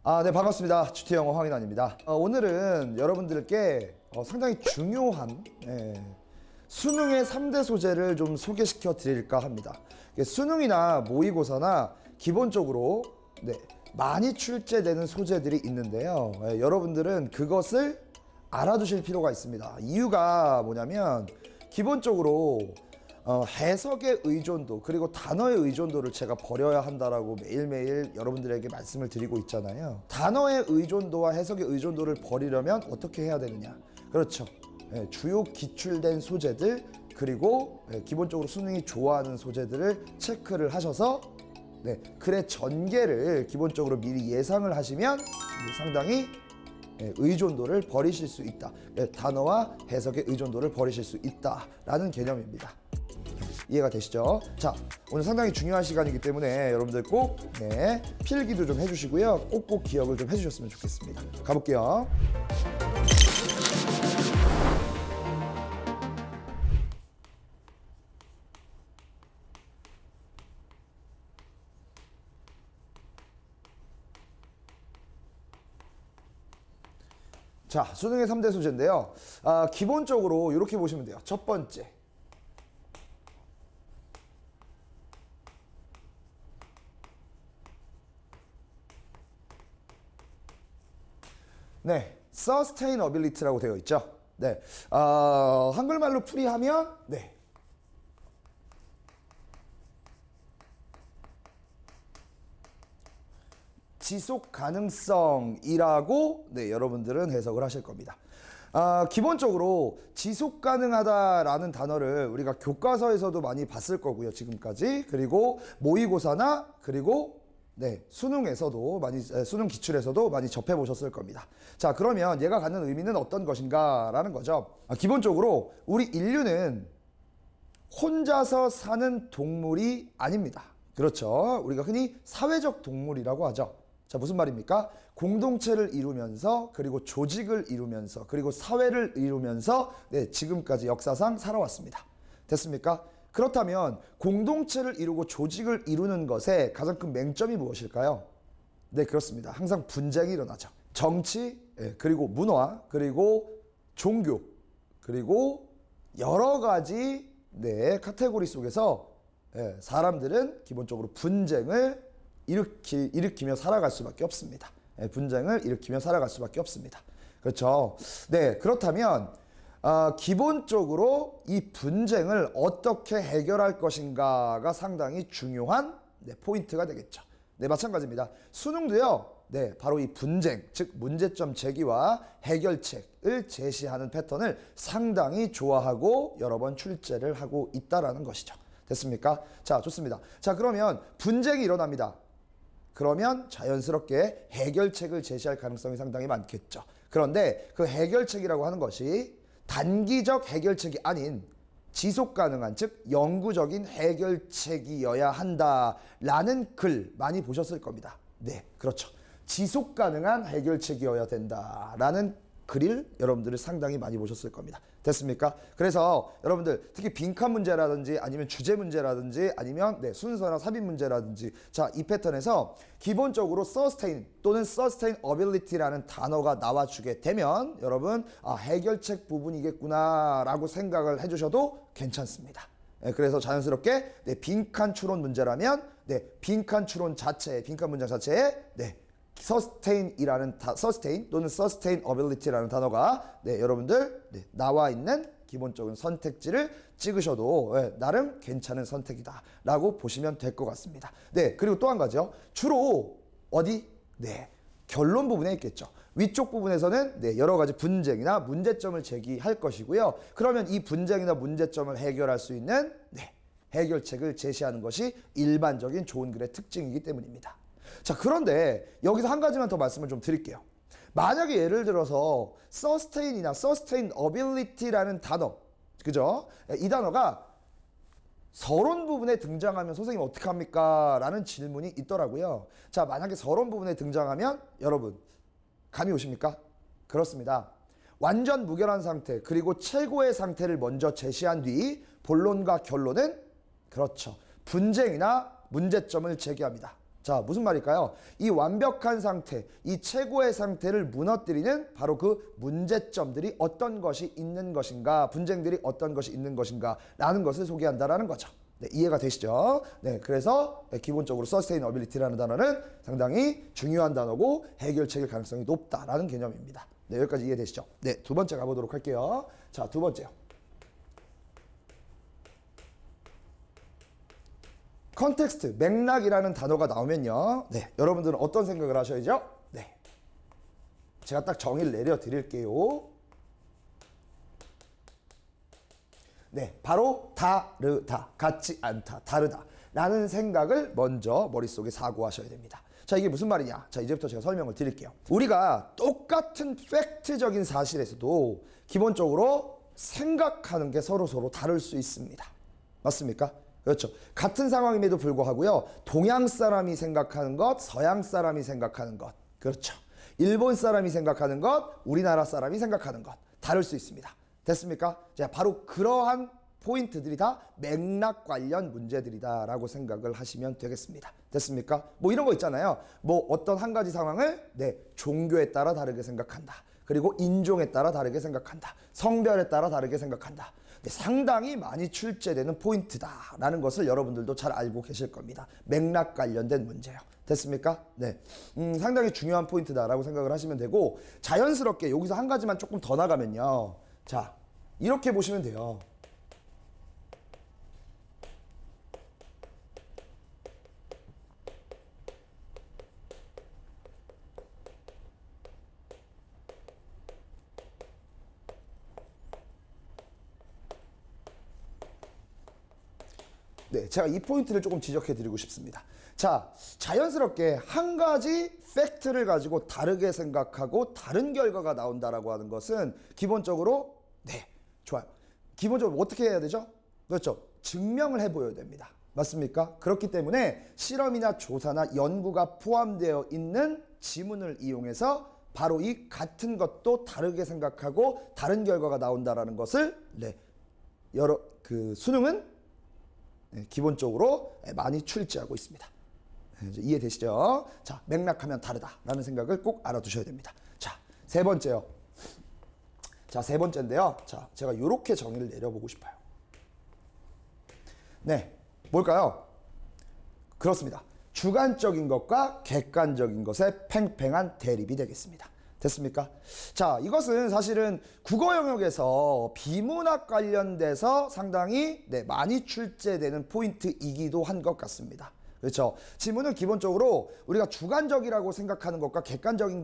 네, 반갑습니다. GT영어 황인환입니다. 오늘은 여러분들께 상당히 중요한 수능의 3대 소재를 좀 소개시켜 드릴까 합니다. 수능이나 모의고사나 기본적으로 많이 출제되는 소재들이 있는데요. 여러분들은 그것을 알아두실 필요가 있습니다. 이유가 뭐냐면 기본적으로 해석의 의존도 그리고 단어의 의존도를 제가 버려야 한다라고 매일매일 여러분들에게 말씀을 드리고 있잖아요. 단어의 의존도와 해석의 의존도를 버리려면 어떻게 해야 되느냐? 그렇죠. 주요 기출된 소재들 그리고 기본적으로 수능이 좋아하는 소재들을 체크를 하셔서 글의 전개를 기본적으로 미리 예상을 하시면 상당히 의존도를 버리실 수 있다. 단어와 해석의 의존도를 버리실 수 있다라는 개념입니다. 이해가 되시죠? 자, 오늘 상당히 중요한 시간이기 때문에 여러분들 꼭 필기도 좀 해주시고요. 꼭꼭 기억을 좀 해주셨으면 좋겠습니다. 가볼게요. 자, 수능의 3대 소재인데요. 기본적으로 이렇게 보시면 돼요. 첫 번째. sustainability라고 되어 있죠. 한글말로 풀이하면 지속 가능성이라고 여러분들은 해석을 하실 겁니다. 기본적으로 지속 가능하다라는 단어를 우리가 교과서에서도 많이 봤을 거고요. 지금까지. 그리고 모의고사나 그리고 수능에서도 수능 기출에서도 많이 접해 보셨을 겁니다. 자, 그러면 얘가 갖는 의미는 어떤 것인가라는 거죠. 기본적으로 우리 인류는 혼자서 사는 동물이 아닙니다. 그렇죠. 우리가 흔히 사회적 동물이라고 하죠. 자, 무슨 말입니까? 공동체를 이루면서 그리고 조직을 이루면서 그리고 사회를 이루면서 지금까지 역사상 살아왔습니다. 됐습니까? 그렇다면 공동체를 이루고 조직을 이루는 것에 가장 큰 맹점이 무엇일까요? 네, 그렇습니다. 항상 분쟁이 일어나죠. 정치, 그리고 문화, 그리고 종교, 그리고 여러 가지 카테고리 속에서 사람들은 기본적으로 분쟁을 일으키며 살아갈 수밖에 없습니다. 분쟁을 일으키며 살아갈 수밖에 없습니다. 그렇죠. 그렇다면 기본적으로 이 분쟁을 어떻게 해결할 것인가가 상당히 중요한 포인트가 되겠죠. 마찬가지입니다. 수능도요. 바로 이 분쟁, 즉 문제점 제기와 해결책을 제시하는 패턴을 상당히 좋아하고 여러 번 출제를 하고 있다라는 것이죠. 됐습니까? 자, 좋습니다. 자, 그러면 분쟁이 일어납니다. 그러면 자연스럽게 해결책을 제시할 가능성이 상당히 많겠죠. 그런데 그 해결책이라고 하는 것이 단기적 해결책이 아닌 지속 가능한, 즉 영구적인 해결책이어야 한다라는 글 많이 보셨을 겁니다. 그렇죠. 지속 가능한 해결책이어야 된다라는 글을 여러분들이 상당히 많이 보셨을 겁니다. 됐습니까? 그래서 여러분들 특히 빈칸 문제라든지 아니면 주제 문제라든지 아니면 순서나 삽입 문제라든지 자, 이 패턴에서 기본적으로 sustain 또는 sustainability라는 단어가 나와주게 되면 여러분 해결책 부분이겠구나 라고 생각을 해주셔도 괜찮습니다. 그래서 자연스럽게 빈칸 추론 문제라면 빈칸 추론 자체에 빈칸 문장 자체에 sustain이라는 sustain 또는 sustainability라는 단어가 여러분들 나와 있는 기본적인 선택지를 찍으셔도 나름 괜찮은 선택이다 라고 보시면 될 것 같습니다. 그리고 또 한 가지요. 주로 어디? 결론 부분에 있겠죠. 위쪽 부분에서는 여러 가지 분쟁이나 문제점을 제기할 것이고요. 그러면 이 분쟁이나 문제점을 해결할 수 있는 해결책을 제시하는 것이 일반적인 좋은 글의 특징이기 때문입니다. 자, 그런데 여기서 한 가지만 더 말씀을 좀 드릴게요. 만약에 예를 들어서 sustain이나 sustainability라는 단어, 그죠? 이 단어가 서론 부분에 등장하면 선생님 어떻게 합니까? 라는 질문이 있더라고요. 자, 만약에 서론 부분에 등장하면 여러분 감이 오십니까? 그렇습니다. 완전 무결한 상태 그리고 최고의 상태를 먼저 제시한 뒤 본론과 결론은 그렇죠. 분쟁이나 문제점을 제기합니다. 자, 무슨 말일까요? 이 완벽한 상태, 이 최고의 상태를 무너뜨리는 바로 그 문제점들이 어떤 것이 있는 것인가, 분쟁들이 어떤 것이 있는 것인가 라는 것을 소개한다라는 거죠. 네, 이해가 되시죠? 네, 그래서 기본적으로 sustainability라는 단어는 상당히 중요한 단어고 해결책일 가능성이 높다라는 개념입니다. 네, 여기까지 이해되시죠? 네, 두 번째 가보도록 할게요. 자, 두 번째요. 컨텍스트, 맥락이라는 단어가 나오면요. 네, 여러분들은 어떤 생각을 하셔야죠? 네, 제가 딱 정의를 내려드릴게요. 네, 바로 다르다, 같지 않다, 다르다 라는 생각을 먼저 머릿속에 사고하셔야 됩니다. 자, 이게 무슨 말이냐? 자, 이제부터 제가 설명을 드릴게요. 우리가 똑같은 팩트적인 사실에서도 기본적으로 생각하는 게 서로 다를 수 있습니다. 맞습니까? 그렇죠. 같은 상황임에도 불구하고요. 동양 사람이 생각하는 것, 서양 사람이 생각하는 것. 그렇죠. 일본 사람이 생각하는 것, 우리나라 사람이 생각하는 것. 다를 수 있습니다. 됐습니까? 자, 바로 그러한 포인트들이 다 맥락 관련 문제들이다라고 생각을 하시면 되겠습니다. 됐습니까? 뭐 이런 거 있잖아요. 뭐 어떤 한 가지 상황을 종교에 따라 다르게 생각한다. 그리고 인종에 따라 다르게 생각한다. 성별에 따라 다르게 생각한다. 상당히 많이 출제되는 포인트다라는 것을 여러분들도 잘 알고 계실 겁니다. 맥락 관련된 문제요. 됐습니까? 네, 상당히 중요한 포인트다라고 생각을 하시면 되고, 자연스럽게 여기서 한 가지만 조금 더 나가면요. 자, 이렇게 보시면 돼요. 네, 제가 이 포인트를 조금 지적해 드리고 싶습니다. 자, 자연스럽게 한 가지 팩트를 가지고 다르게 생각하고 다른 결과가 나온다라고 하는 것은 기본적으로 좋아요. 기본적으로 어떻게 해야 되죠? 그렇죠. 증명을 해보여야 됩니다. 맞습니까? 그렇기 때문에 실험이나 조사나 연구가 포함되어 있는 지문을 이용해서 바로 이 같은 것도 다르게 생각하고 다른 결과가 나온다라는 것을 수능은 기본적으로 많이 출제하고 있습니다. 이해되시죠? 자, 맥락하면 다르다라는 생각을 꼭 알아두셔야 됩니다. 자, 세 번째요. 자, 세 번째인데요. 자, 제가 이렇게 정의를 내려보고 싶어요. 네, 뭘까요? 그렇습니다. 주관적인 것과 객관적인 것의 팽팽한 대립이 되겠습니다. 됐습니까? 자, 이것은 사실은 국어 영역에서 비문학 관련돼서 상당히 많이 출제되는 포인트이기도 한 것 같습니다. 그렇죠? 지문은 기본적으로 우리가 주관적이라고 생각하는 것과 객관적인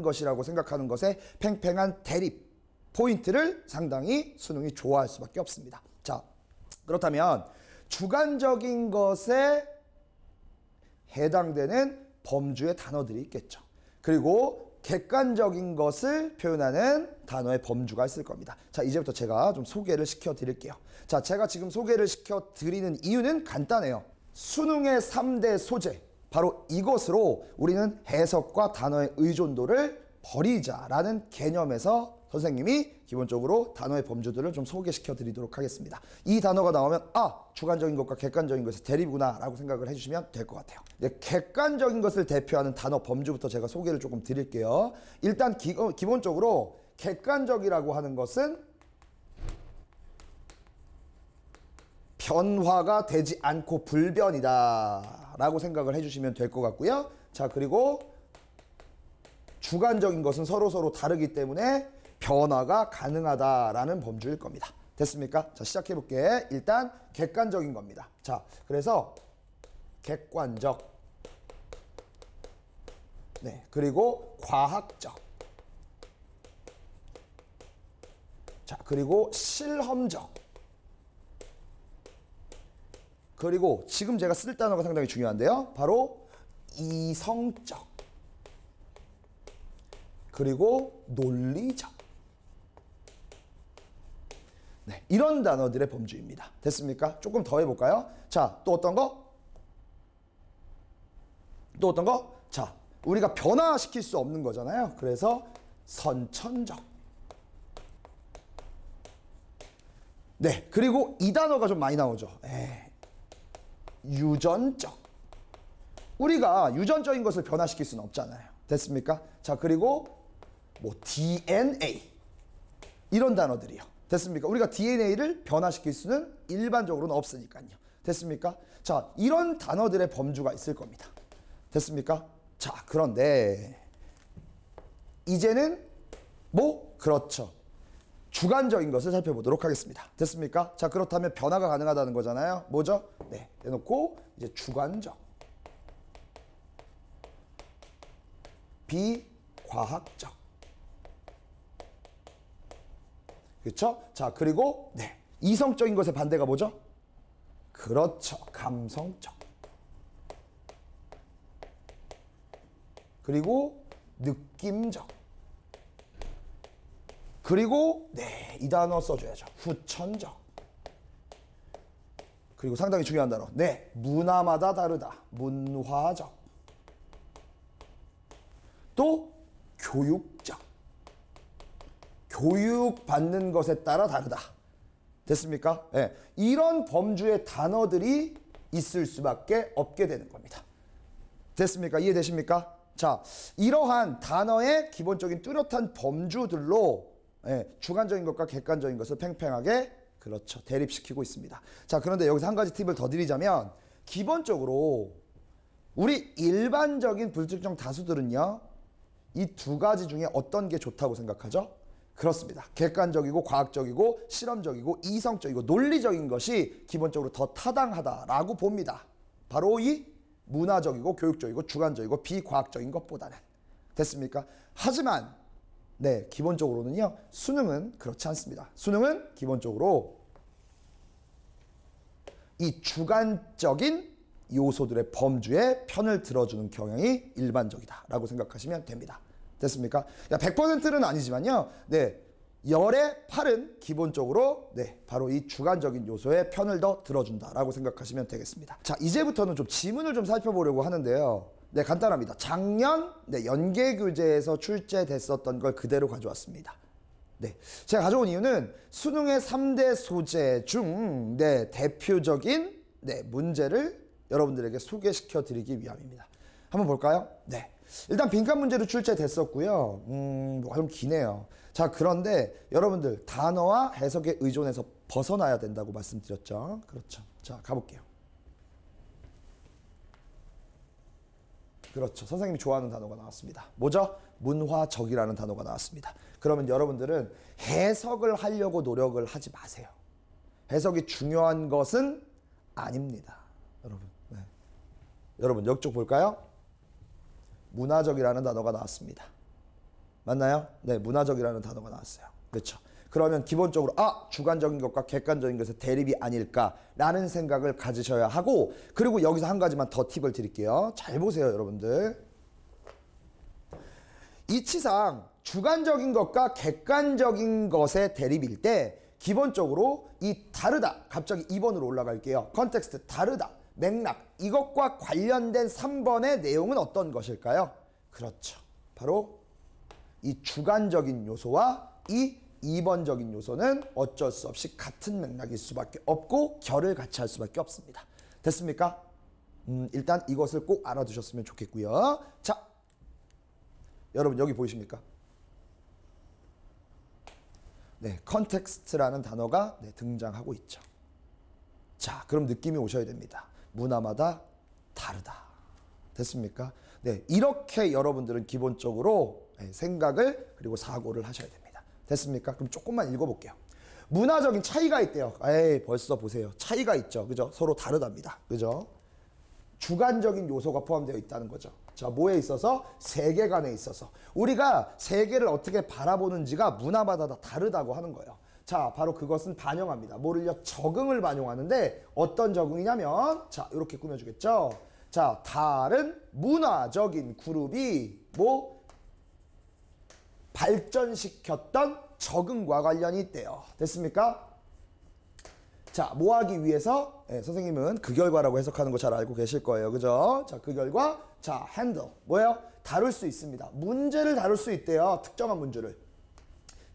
것이라고 생각하는 것의 팽팽한 대립 포인트를 상당히 수능이 좋아할 수밖에 없습니다. 자, 그렇다면 주관적인 것에 해당되는 범주의 단어들이 있겠죠. 그리고 객관적인 것을 표현하는 단어의 범주가 있을 겁니다. 자, 이제부터 제가 좀 소개를 시켜드릴게요. 자, 제가 지금 소개를 시켜드리는 이유는 간단해요. 수능의 3대 소재, 바로 이것으로 우리는 해석과 단어의 의존도를 버리자라는 개념에서 선생님이 기본적으로 단어의 범주들을 좀 소개시켜 드리도록 하겠습니다. 이 단어가 나오면 주관적인 것과 객관적인 것의 대립이구나 라고 생각을 해주시면 될 것 같아요. 객관적인 것을 대표하는 단어 범주부터 제가 소개를 조금 드릴게요. 일단 기본적으로 객관적이라고 하는 것은 변화가 되지 않고 불변이다 라고 생각을 해주시면 될 것 같고요. 자, 그리고 주관적인 것은 서로 다르기 때문에 변화가 가능하다라는 범주일 겁니다. 됐습니까? 자, 시작해 볼게. 일단 객관적인 겁니다. 자, 그래서 객관적, 그리고 과학적, 자, 그리고 실험적, 그리고 지금 제가 쓸 단어가 상당히 중요한데요. 바로 이성적, 그리고 논리적. 이런 단어들의 범주입니다. 됐습니까? 조금 더 해볼까요? 자, 또 어떤 거? 또 어떤 거? 자, 우리가 변화시킬 수 없는 거잖아요. 그래서 선천적. 그리고 이 단어가 좀 많이 나오죠. 유전적. 우리가 유전적인 것을 변화시킬 수는 없잖아요. 됐습니까? 자, 그리고 뭐 DNA 이런 단어들이요. 됐습니까? 우리가 DNA를 변화시킬 수는 일반적으로는 없으니까요. 됐습니까? 자, 이런 단어들의 범주가 있을 겁니다. 됐습니까? 자, 그런데 이제는 뭐 그렇죠. 주관적인 것을 살펴보도록 하겠습니다. 됐습니까? 자, 그렇다면 변화가 가능하다는 거잖아요. 뭐죠? 네, 내놓고 이제 주관적, 비과학적. 그렇죠? 자, 그리고 네, 이성적인 것의 반대가 뭐죠? 그렇죠. 감성적. 그리고 느낌적. 그리고 네, 이 단어 써줘야죠. 후천적. 그리고 상당히 중요한 단어. 네, 문화마다 다르다. 문화적. 또 교육적. 교육받는 것에 따라 다르다. 됐습니까? 네, 이런 범주의 단어들이 있을 수밖에 없게 되는 겁니다. 됐습니까? 이해되십니까? 자, 이러한 단어의 기본적인 뚜렷한 범주들로 주관적인 것과 객관적인 것을 팽팽하게 그렇죠, 대립시키고 있습니다. 자, 그런데 여기서 한 가지 팁을 더 드리자면 기본적으로 우리 일반적인 불특정 다수들은요, 이 두 가지 중에 어떤 게 좋다고 생각하죠? 그렇습니다. 객관적이고 과학적이고 실험적이고 이성적이고 논리적인 것이 기본적으로 더 타당하다라고 봅니다. 바로 이 문화적이고 교육적이고 주관적이고 비과학적인 것보다는. 됐습니까? 하지만 네, 기본적으로는요, 수능은 그렇지 않습니다. 수능은 기본적으로 이 주관적인 요소들의 범주에 편을 들어주는 경향이 일반적이다라고 생각하시면 됩니다. 됐습니까? 100%는 아니지만요, 네, 열의 8은 기본적으로 네, 바로 이 주관적인 요소에 편을 더 들어준다라고 생각하시면 되겠습니다. 자, 이제부터는 좀 지문을 좀 살펴보려고 하는데요. 네, 간단합니다. 작년 네, 연계교재에서 출제됐었던 걸 그대로 가져왔습니다. 네, 제가 가져온 이유는 수능의 3대 소재 중 네, 대표적인 네, 문제를 여러분들에게 소개시켜 드리기 위함입니다. 한번 볼까요? 네, 일단 빈칸 문제로 출제됐었고요. 좀 기네요. 자, 그런데 여러분들 단어와 해석에 의존해서 벗어나야 된다고 말씀드렸죠. 그렇죠. 자, 가볼게요. 그렇죠. 선생님이 좋아하는 단어가 나왔습니다. 뭐죠? 문화적이라는 단어가 나왔습니다. 그러면 여러분들은 해석을 하려고 노력을 하지 마세요. 해석이 중요한 것은 아닙니다. 여러분. 네. 여러분, 역쪽 볼까요? 문화적이라는 단어가 나왔습니다. 맞나요? 네, 문화적이라는 단어가 나왔어요. 그렇죠. 그러면 기본적으로 주관적인 것과 객관적인 것의 대립이 아닐까라는 생각을 가지셔야 하고, 그리고 여기서 한 가지만 더 팁을 드릴게요. 잘 보세요, 여러분들. 이치상 주관적인 것과 객관적인 것의 대립일 때 기본적으로 이 다르다, 갑자기 2번으로 올라갈게요. 컨텍스트, 다르다, 맥락, 이것과 관련된 3번의 내용은 어떤 것일까요? 그렇죠. 바로 이 주관적인 요소와 이 2번적인 요소는 어쩔 수 없이 같은 맥락일 수밖에 없고 결을 같이 할 수밖에 없습니다. 됐습니까? 일단 이것을 꼭 알아두셨으면 좋겠고요. 자, 여러분 여기 보이십니까? 네, 컨텍스트라는 단어가 네, 등장하고 있죠. 자, 그럼 느낌이 오셔야 됩니다. 문화마다 다르다. 됐습니까? 네, 이렇게 여러분들은 기본적으로 생각을 그리고 사고를 하셔야 됩니다. 됐습니까? 그럼 조금만 읽어볼게요. 문화적인 차이가 있대요. 에이, 벌써 보세요. 차이가 있죠. 그죠? 서로 다르답니다. 그죠? 주관적인 요소가 포함되어 있다는 거죠. 자, 뭐에 있어서? 세계관에 있어서. 우리가 세계를 어떻게 바라보는지가 문화마다 다 다르다고 하는 거예요. 자, 바로 그것은 반영합니다. 뭐를요? 적응을 반영하는데 어떤 적응이냐면, 자, 이렇게 꾸며주겠죠. 자, 다른 문화적인 그룹이 뭐 발전시켰던 적응과 관련이 있대요. 됐습니까? 자, 뭐 하기 위해서? 네, 선생님은 그 결과라고 해석하는 거 잘 알고 계실 거예요. 그죠? 자, 그 결과, 자, 핸들. 뭐예요? 다룰 수 있습니다. 문제를 다룰 수 있대요. 특정한 문제를.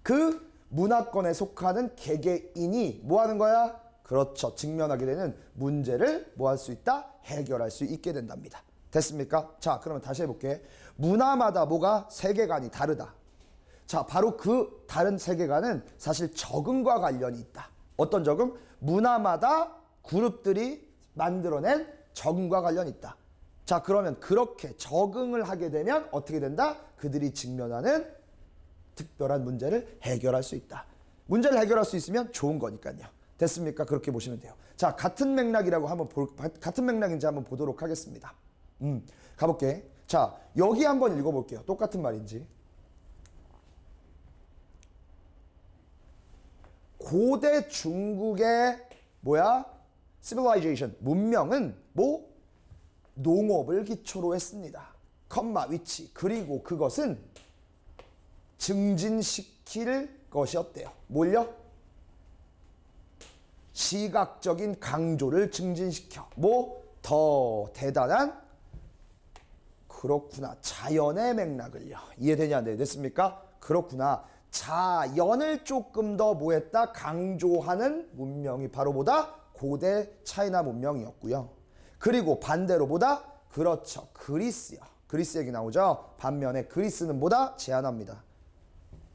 그 문화권에 속하는 개개인이 뭐 하는 거야? 그렇죠. 직면하게 되는 문제를 뭐 할 수 있다? 해결할 수 있게 된답니다. 됐습니까? 자, 그러면 다시 해볼게. 문화마다 뭐가 세계관이 다르다. 자, 바로 그 다른 세계관은 사실 적응과 관련이 있다. 어떤 적응? 문화마다 그룹들이 만들어낸 적응과 관련이 있다. 자, 그러면 그렇게 적응을 하게 되면 어떻게 된다? 그들이 직면하는 특별한 문제를 해결할 수 있다. 문제를 해결할 수 있으면 좋은 거니까요. 됐습니까? 그렇게 보시면 돼요. 자, 같은 맥락이라고 같은 맥락인지 한번 보도록 하겠습니다. 가볼게. 자, 여기 한번 읽어볼게요. 똑같은 말인지. 고대 중국의 뭐야? civilization, 문명은 뭐? 농업을 기초로 했습니다. 컴마 위치. 그리고 그것은 증진시킬 것이었대요. 뭘요? 시각적인 강조를 증진시켜. 뭐? 더 대단한? 그렇구나. 자연의 맥락을요. 이해되냐? 네, 됐습니까? 그렇구나. 자연을 조금 더 뭐했다? 강조하는 문명이 바로 보다 고대 차이나 문명이었고요. 그리고 반대로 보다 그렇죠. 그리스요. 그리스 얘기 나오죠. 반면에 그리스는 뭐다? 제한합니다.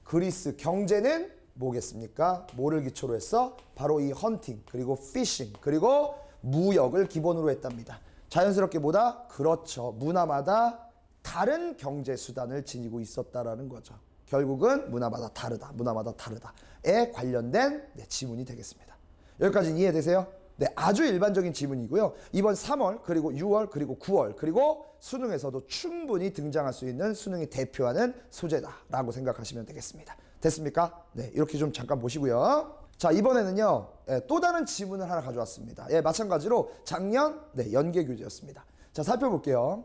그리스 경제는 뭐겠습니까? 뭐를 기초로 했어? 바로 이 헌팅, 그리고 피싱, 그리고 무역을 기본으로 했답니다. 자연스럽게 뭐다? 그렇죠. 문화마다 다른 경제 수단을 지니고 있었다라는 거죠. 결국은 문화마다 다르다. 문화마다 다르다에 관련된 지문이 되겠습니다. 여기까지는 이해되세요? 네, 아주 일반적인 지문이고요. 이번 3월, 그리고 6월, 그리고 9월, 그리고 수능에서도 충분히 등장할 수 있는 수능이 대표하는 소재다라고 생각하시면 되겠습니다. 됐습니까? 네, 이렇게 좀 잠깐 보시고요. 자, 이번에는요, 또 다른 지문을 하나 가져왔습니다. 예, 마찬가지로 작년 연계 교재였습니다. 자, 살펴볼게요.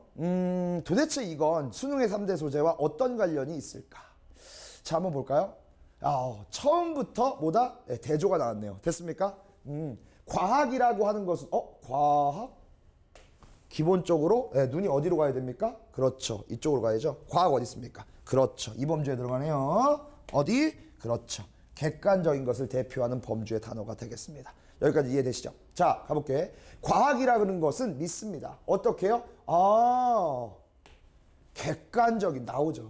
도대체 이건 수능의 3대 소재와 어떤 관련이 있을까? 자, 한번 볼까요? 처음부터 뭐다? 대조가 나왔네요. 됐습니까? 과학이라고 하는 것은 과학? 기본적으로 눈이 어디로 가야 됩니까? 그렇죠. 이쪽으로 가야죠. 과학 어디 있습니까? 그렇죠. 이 범주에 들어가네요. 어디? 그렇죠. 객관적인 것을 대표하는 범주의 단어가 되겠습니다. 여기까지 이해되시죠? 자, 가볼게. 과학이라는 것은 믿습니다. 어떻게요? 객관적인 나오죠.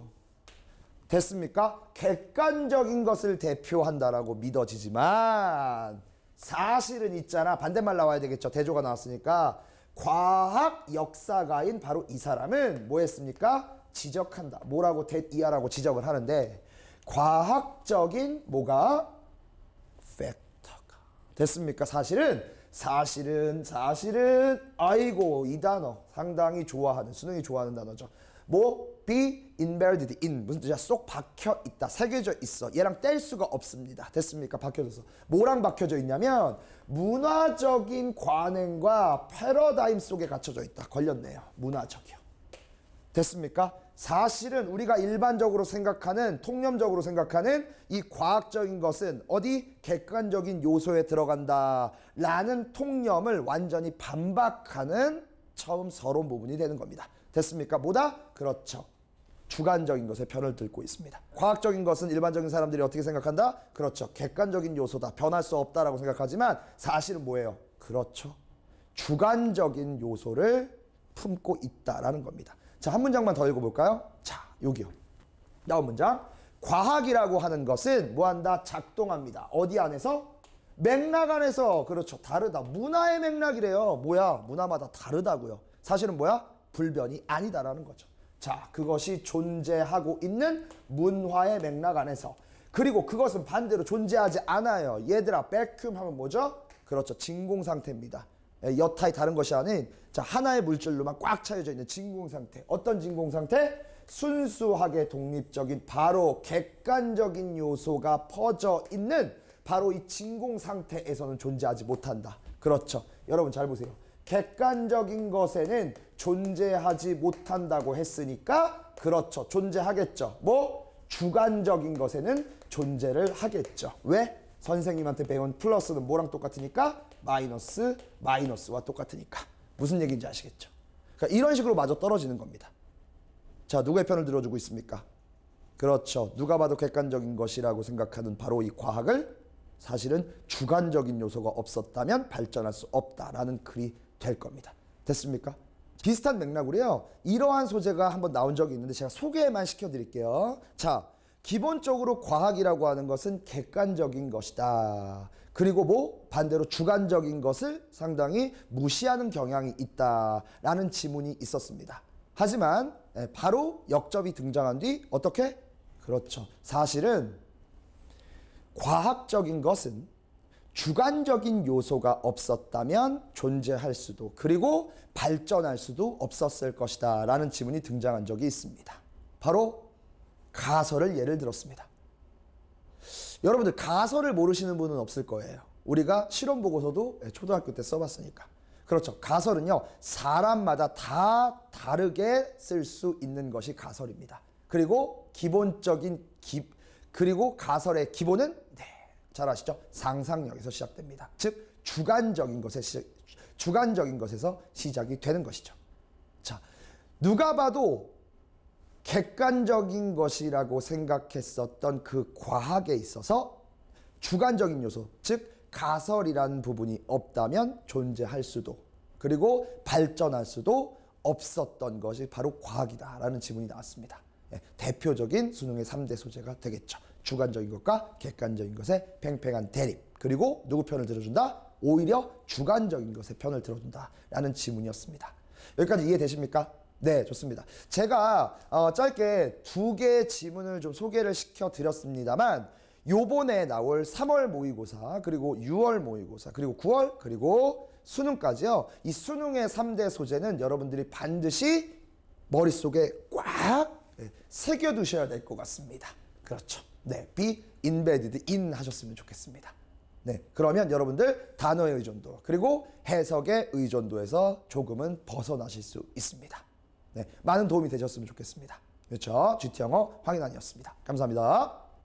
됐습니까? 객관적인 것을 대표한다라고 믿어지지만 사실은 있잖아. 반대말 나와야 되겠죠. 대조가 나왔으니까. 과학 역사가인 바로 이 사람은 뭐 했습니까? 지적한다. 뭐라고 이하라고 지적을 하는데 과학적인 뭐가? 팩터가. 됐습니까? 사실은 아이고 이 단어 상당히 좋아하는 수능이 좋아하는 단어죠. 뭐? be embedded in 무슨 뜻이야? 쏙 박혀 있다. 새겨져 있어. 얘랑 뗄 수가 없습니다. 됐습니까? 박혀져서. 뭐랑 박혀져 있냐면 문화적인 관행과 패러다임 속에 갇혀져 있다. 걸렸네요. 문화적이요. 됐습니까? 사실은 우리가 일반적으로 생각하는 통념적으로 생각하는 이 과학적인 것은 어디? 객관적인 요소에 들어간다 라는 통념을 완전히 반박하는 처음 서론 부분이 되는 겁니다. 됐습니까? 뭐다? 그렇죠. 주관적인 것에 편을 들고 있습니다. 과학적인 것은 일반적인 사람들이 어떻게 생각한다? 그렇죠. 객관적인 요소다. 변할 수 없다라고 생각하지만 사실은 뭐예요? 그렇죠. 주관적인 요소를 품고 있다라는 겁니다. 자, 한 문장만 더 읽어볼까요? 자, 여기요. 나온 문장. 과학이라고 하는 것은 뭐한다? 작동합니다. 어디 안에서? 맥락 안에서. 그렇죠. 다르다. 문화의 맥락이래요. 뭐야? 문화마다 다르다고요. 사실은 뭐야? 불변이 아니다라는 거죠. 자, 그것이 존재하고 있는 문화의 맥락 안에서. 그리고 그것은 반대로 존재하지 않아요. 얘들아, 백큐움 하면 뭐죠? 그렇죠. 진공 상태입니다. 여타의 다른 것이 아닌 하나의 물질로만 꽉 차여져 있는 진공 상태. 어떤 진공 상태? 순수하게 독립적인 바로 객관적인 요소가 퍼져 있는 바로 이 진공 상태에서는 존재하지 못한다. 그렇죠. 여러분 잘 보세요. 객관적인 것에는 존재하지 못한다고 했으니까 그렇죠. 존재하겠죠. 뭐? 주관적인 것에는 존재를 하겠죠. 왜? 선생님한테 배운 플러스는 뭐랑 똑같으니까? 마이너스와 똑같으니까. 무슨 얘기인지 아시겠죠? 그러니까 이런 식으로 마저 떨어지는 겁니다. 자, 누구의 편을 들어주고 있습니까? 그렇죠. 누가 봐도 객관적인 것이라고 생각하는 바로 이 과학을 사실은 주관적인 요소가 없었다면 발전할 수 없다라는 글이 될 겁니다. 됐습니까? 비슷한 맥락으로요. 이러한 소재가 한번 나온 적이 있는데 제가 소개만 시켜드릴게요. 자, 기본적으로 과학이라고 하는 것은 객관적인 것이다. 그리고 뭐 반대로 주관적인 것을 상당히 무시하는 경향이 있다라는 지문이 있었습니다. 하지만 바로 역접이 등장한 뒤 어떻게? 그렇죠. 사실은 과학적인 것은 주관적인 요소가 없었다면 존재할 수도 그리고 발전할 수도 없었을 것이다 라는 지문이 등장한 적이 있습니다. 바로 가설을 예를 들었습니다. 여러분들 가설을 모르시는 분은 없을 거예요. 우리가 실험 보고서도 초등학교 때 써봤으니까. 그렇죠. 가설은요, 사람마다 다 다르게 쓸 수 있는 것이 가설입니다. 그리고 그리고 가설의 기본은 잘 아시죠? 상상력에서 시작됩니다. 즉 주관적인 것에서 시작이 되는 것이죠. 자, 누가 봐도 객관적인 것이라고 생각했었던 그 과학에 있어서 주관적인 요소, 즉 가설이라는 부분이 없다면 존재할 수도 그리고 발전할 수도 없었던 것이 바로 과학이다라는 지문이 나왔습니다. 대표적인 수능의 3대 소재가 되겠죠. 주관적인 것과 객관적인 것의 팽팽한 대립. 그리고 누구 편을 들어준다? 오히려 주관적인 것의 편을 들어준다 라는 지문이었습니다. 여기까지 이해되십니까? 네, 좋습니다. 제가 짧게 2개의 지문을 좀 소개를 시켜드렸습니다만 요번에 나올 3월 모의고사 그리고 6월 모의고사 그리고 9월 그리고 수능까지요. 이 수능의 3대 소재는 여러분들이 반드시 머릿속에 꽉 새겨두셔야 될 것 같습니다. 그렇죠. 네, be embedded in 하셨으면 좋겠습니다. 네, 그러면 여러분들 단어의 의존도 그리고 해석의 의존도에서 조금은 벗어나실 수 있습니다. 네, 많은 도움이 되셨으면 좋겠습니다. 그렇죠. GT 영어 황인환이었습니다. 감사합니다.